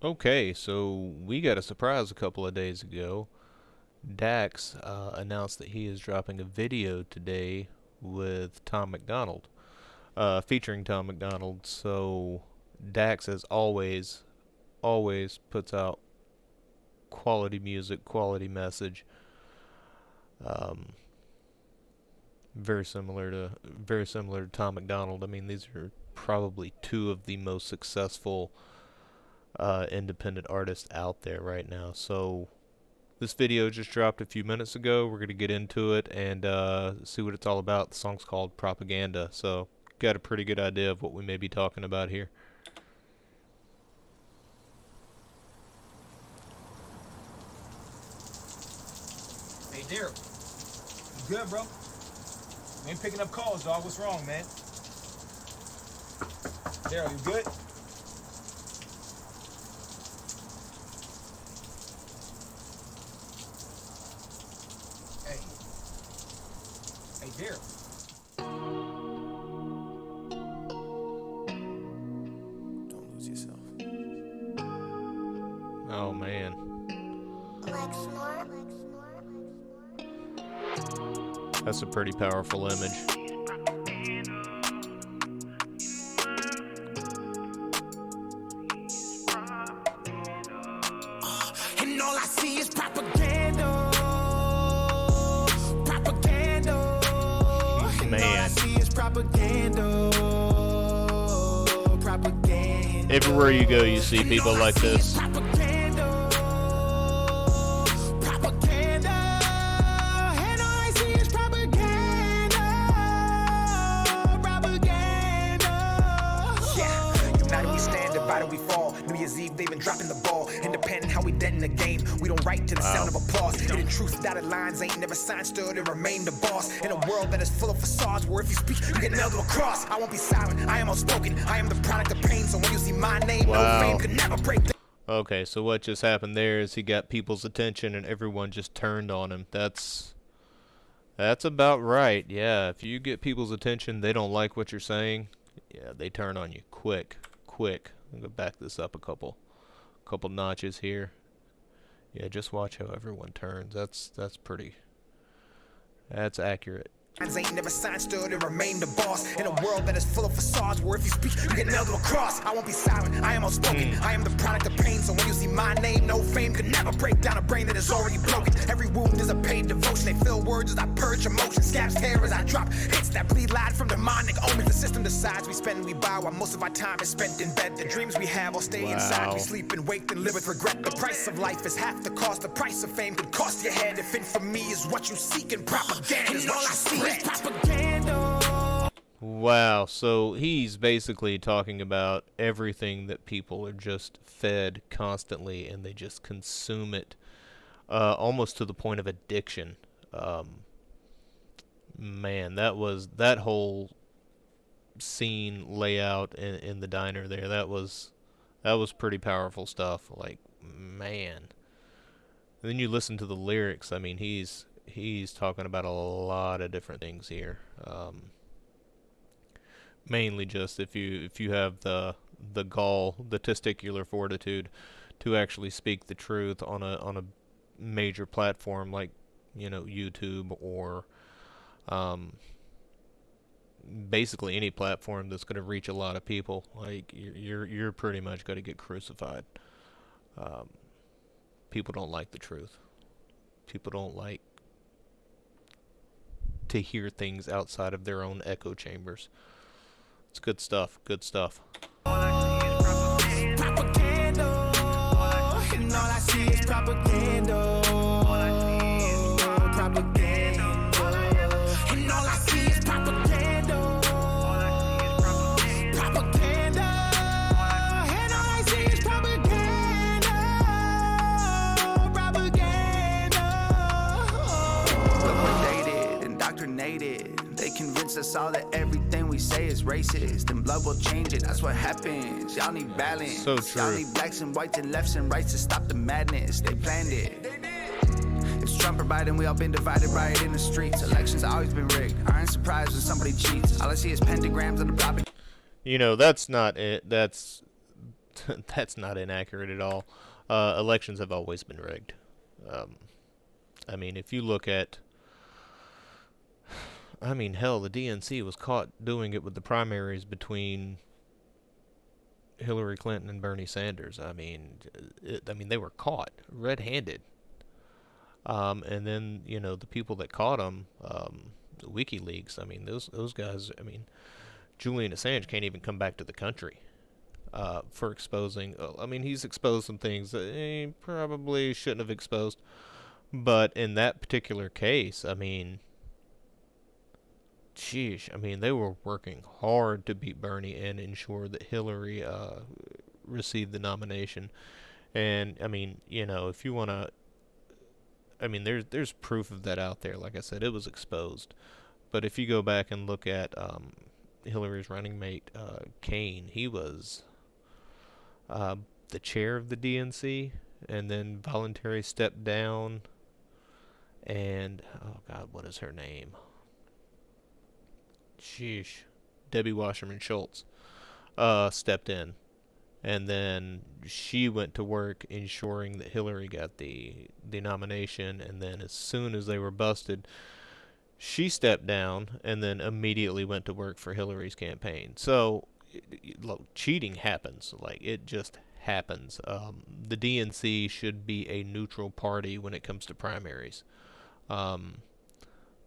Okay, so we got a surprise a couple of days ago. Dax announced that he is dropping a video today with Tom Macdonald, featuring Tom Macdonald. So Dax, as always puts out quality music, quality message. Um, very similar to Tom Macdonald. I mean, these are probably two of the most successful independent artists out there right now. So this video just dropped a few minutes ago. We're going to get into it and see what it's all about. The song's called Propaganda, so got a pretty good idea of what we may be talking about here. Hey, Daryl. You good, bro? You ain't picking up calls, dog. What's wrong, man? Daryl, you good? Hey. Hey, Daryl. Don't lose yourself. Oh man. That's a pretty powerful image. And all I see is propaganda. Propaganda. Man. All I see is propaganda. Propaganda. Everywhere you go, you see people like this. We fall. New Year's Eve, they've been dropping the ball. Independent, how we dead in the game. We don't write to the sound of applause. Hidden truth, dotted lines, ain't never signed, stood and remain the boss. In a world that is full of facades, where if you speak, you get nailed to a cross. I won't be silent, I am outspoken. I am the product of pain, so when you see my name, no fame could never break the. Okay, so what just happened there is he got people's attention and everyone just turned on him. That's about right. Yeah, if you get people's attention, they don't like what you're saying. Yeah, they turn on you quick. I'm gonna back this up a couple notches here. Yeah, just watch how everyone turns. That's accurate. Ain't never signed, stood and remain the boss. In a world that is full of facades, where if you speak, you get nailed to a cross. I won't be silent, I am outspoken. I am the product of pain, so when you see my name, no fame could never break down a brain that is already broken. Every wound is a paid devotion. They fill words as I purge emotion. Scabs hair as I drop hits that bleed loud from demonic omens. The system decides we spend, we buy, while most of our time is spent in bed. The dreams we have all stay inside. We sleep and wake and live with regret. The price of life is half the cost. The price of fame could cost your head. If infamy is what you seek, and propaganda is what you spread. Propaganda. Wow, so he's basically talking about everything that people are just fed constantly and they just consume it almost to the point of addiction. Man, that whole scene layout in the diner there, that was pretty powerful stuff. Like, man. And then you listen to the lyrics. I mean, he's talking about a lot of different things here. Mainly just if you have the gall, the testicular fortitude to actually speak the truth on a major platform like, you know, YouTube or basically any platform that's going to reach a lot of people. Like, you're pretty much going to get crucified. People don't like the truth. People don't like to hear things outside of their own echo chambers. It's good stuff. Good stuff. Propaganda. And all I see is propaganda. Propaganda. And all I see is propaganda. Propaganda. And all I see is propaganda. Propaganda. Dominated, indoctrinated. They convince us all that everything we say is racist, and blood will change it. That's what happens. Y'all need balance. So true. Y'all need blacks and whites and lefts and rights to stop the madness. They planned it. It's Trump or Biden, we all been divided by it in the streets. Elections always been rigged. I ain't surprised when somebody cheats. All I see is pentagrams on the propaganda. You know, that's not it. That's that's not inaccurate at all. Elections have always been rigged. Um, I mean, if you look at, I mean, hell, the DNC was caught doing it with the primaries between Hillary Clinton and Bernie Sanders. I mean, they were caught red-handed. And then the people that caught them, WikiLeaks. I mean, those guys. I mean, Julian Assange can't even come back to the country for exposing. I mean, he's exposed some things that he probably shouldn't have exposed. But in that particular case, I mean, sheesh. I mean, they were working hard to beat Bernie and ensure that Hillary received the nomination. And I mean, if you want to, I mean, there's proof of that out there. Like I said, it was exposed. But if you go back and look at Hillary's running mate, Kane, he was the chair of the DNC, and then voluntarily stepped down. And oh God, what is her name? Sheesh, Debbie Wasserman Schultz stepped in, and then she went to work ensuring that Hillary got the nomination. And then as soon as they were busted, she stepped down and then immediately went to work for Hillary's campaign. So, look, cheating happens. Like, it just happens. The DNC should be a neutral party when it comes to primaries.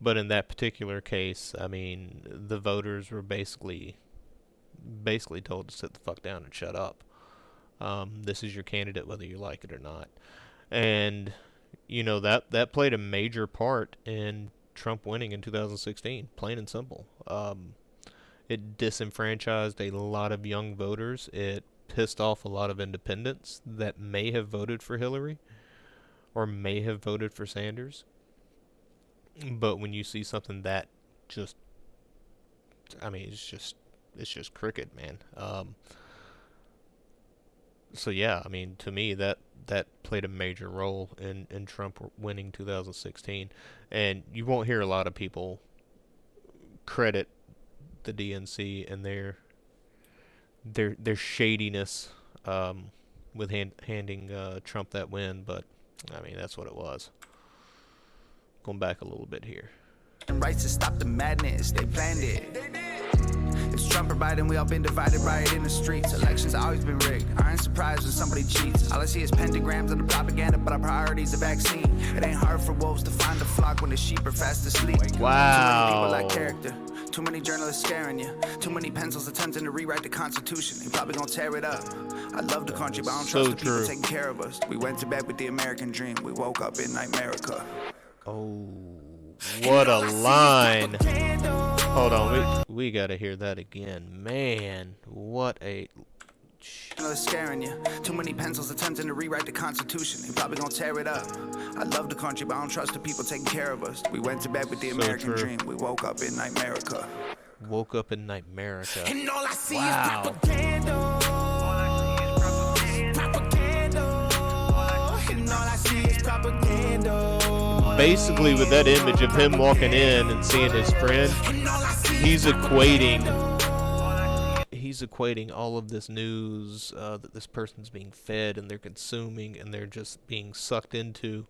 But in that particular case, I mean, the voters were basically told to sit the fuck down and shut up. This is your candidate, whether you like it or not. And, that played a major part in Trump winning in 2016, plain and simple. It disenfranchised a lot of young voters. It pissed off a lot of independents that may have voted for Hillary or may have voted for Sanders. But when you see something that just, I mean, it's just cricket, man. So yeah, I mean, to me, that played a major role in Trump winning 2016. And you won't hear a lot of people credit the DNC and their shadiness with handing Trump that win, but I mean, that's what it was. Going back a little bit here. Rights to stop the madness, they planned it. It's Trump or Biden, we all been divided by it in the streets. Elections always been rigged, I ain't surprised when somebody cheats. All I see is pentagrams and the propaganda, but our priority's the vaccine. It ain't hard for wolves to find the flock when the sheep are fast asleep. Wow. Too many people lack character, too many journalists scaring you, too many pencils attempting to rewrite the Constitution. They probably gonna tear it up. I love the country, but I don't trust the people taking care of us. We went to bed with the American dream, we woke up in Nightmerica. Oh, what a line. Hold on, we gotta hear that again. Man, what a... Scaring you. Too many pencils attempting to rewrite the Constitution. They probably gonna tear it up. I love the country, but I don't trust the people taking care of us. We went to bed with the American dream. We woke up in Nightmerica. Woke up in Nightmerica. And all I see wow. is propaganda. Propaganda. And all I see is propaganda. Basically, with that image of him walking in and seeing his friend, he's equating all of this news that this person's being fed and they're consuming and they're just being sucked into.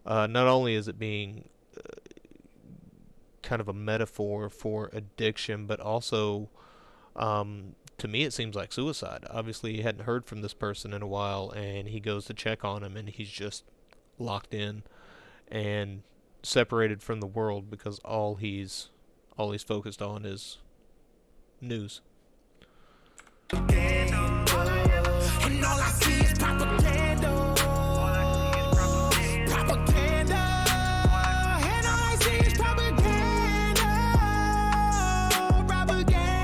Not only is it being kind of a metaphor for addiction, but also to me it seems like suicide. Obviously, he hadn't heard from this person in a while, and he goes to check on him, and he's just locked in and separated from the world because all he's focused on is news. And all I see is propaganda. Propaganda. And all I see is propaganda. Propaganda.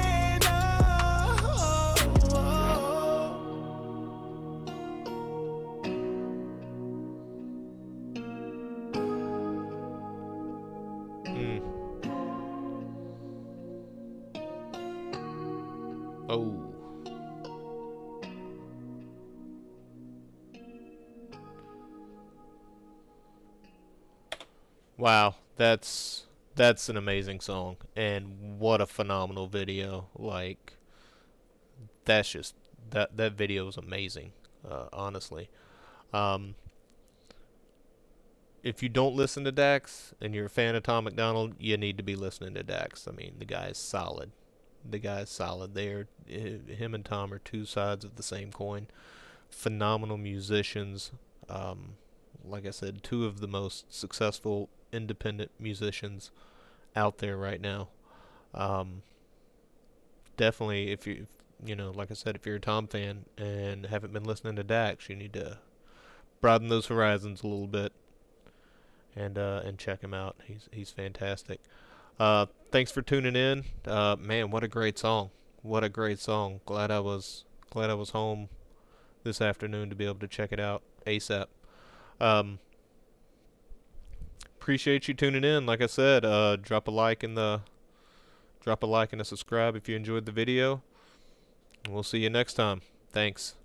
Oh. Wow, that's an amazing song, and what a phenomenal video. Like, that's just that video was amazing, honestly. Um, if you don't listen to Dax and you're a fan of Tom Macdonald, you need to be listening to Dax. I mean, the guy is solid. The guy is solid. Him and Tom are two sides of the same coin. Phenomenal musicians. Like I said, two of the most successful independent musicians out there right now. Um, Definitely, if you know, like I said, if you're a Tom fan and haven't been listening to Dax, you need to broaden those horizons a little bit and check him out. He's fantastic. Thanks for tuning in. Man, what a great song! What a great song. Glad I was home this afternoon to be able to check it out ASAP. Um, Appreciate you tuning in. Like I said, drop a like and a subscribe if you enjoyed the video. We'll see you next time. Thanks.